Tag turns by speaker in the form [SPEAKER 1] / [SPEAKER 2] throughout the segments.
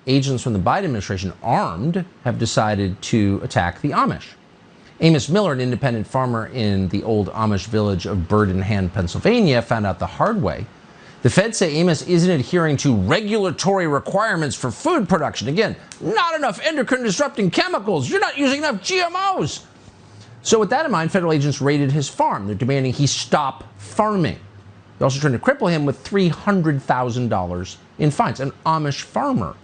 [SPEAKER 1] agents from the Biden administration, armed, have decided to attack the Amish. Amos Miller, an independent farmer in the old Amish village of Bird in Hand, Pennsylvania, found out the hard way. The feds say Amos isn't adhering to regulatory requirements for food production. Again, not enough endocrine-disrupting chemicals. You're not using enough GMOs. So with that in mind, federal agents raided his farm. They're demanding he stop farming. They're also trying to cripple him with $300,000 in fines, an Amish farmer.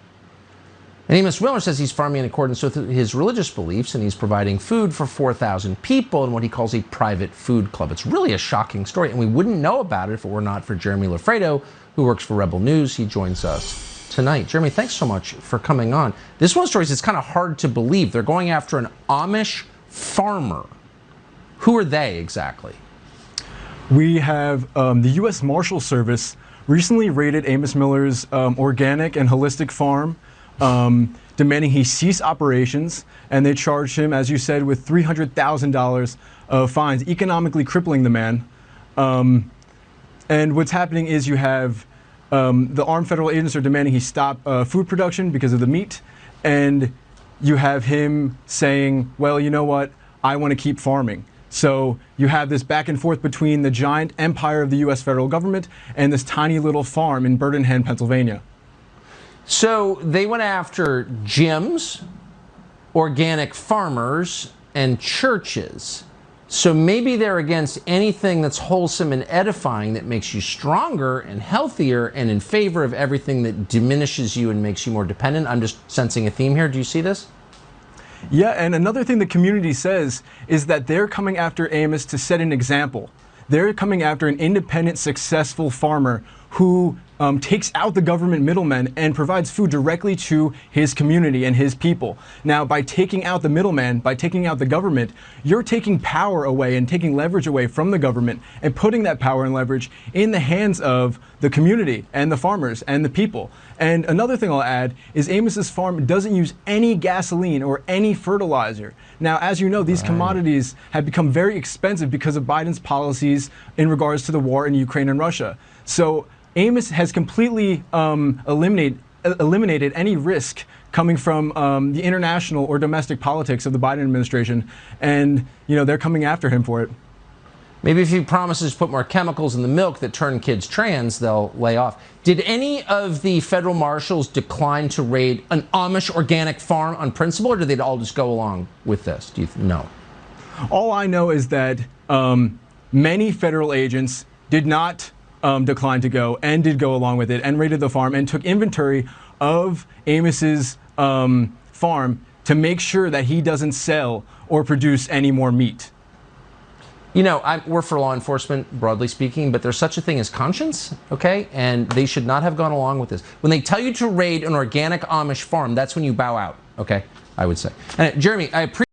[SPEAKER 1] And Amos Miller says he's farming in accordance with his religious beliefs, and he's providing food for 4,000 people in what he calls a private food club. It's really a shocking story, and we wouldn't know about it if it were not for Jeremy Lafredo, who works for Rebel News. He joins us tonight. Jeremy, thanks so much for coming on. This one of the stories is kind of hard to believe. They're going after an Amish farmer. Who are they exactly?
[SPEAKER 2] We have the U.S. Marshal Service recently raided Amos Miller's organic and holistic farm, demanding he cease operations, and they charged him, as you said, with $300,000 of fines, economically crippling the man. And what's happening is you have the armed federal agents are demanding he stop food production because of the meat, and you have him saying, well, you know what, I want to keep farming. So you have this back and forth between the giant empire of the U.S. federal government and this tiny little farm in Bird in Hand, Pennsylvania.
[SPEAKER 1] So they went after gyms, organic farmers, and churches. So maybe they're against anything that's wholesome and edifying, that makes you stronger and healthier, and in favor of everything that diminishes you and makes you more dependent. I'm just sensing a theme here. Do you see this?
[SPEAKER 2] Yeah, and another thing the community says is that they're coming after Amos to set an example. They're coming after an independent, successful farmer who takes out the government middlemen and provides food directly to his community and his people. Now, by taking out the middleman, by taking out the government, you're taking power away and taking leverage away from the government and putting that power and leverage in the hands of the community and the farmers and the people. And another thing I'll add is Amos's farm doesn't use any gasoline or any fertilizer. Now, as you know, these commodities have become very expensive because of Biden's policies in regards to the war in Ukraine and Russia. So Amos has completely eliminated any risk coming from the international or domestic politics of the Biden administration, and they're coming after him for it.
[SPEAKER 1] Maybe if he promises to put more chemicals in the milk that turn kids trans, they'll lay off. Did any of the federal marshals decline to raid an Amish organic farm on principle, or did they all just go along with this? Do you know?
[SPEAKER 2] All I know is that many federal agents did not declined to go and did go along with it and raided the farm and took inventory of Amos's farm to make sure that he doesn't sell or produce any more meat.
[SPEAKER 1] We're for law enforcement, broadly speaking, but there's such a thing as conscience, okay? And they should not have gone along with this. When they tell you to raid an organic Amish farm, that's when you bow out, okay? I would say. And Jeremy, I appreciate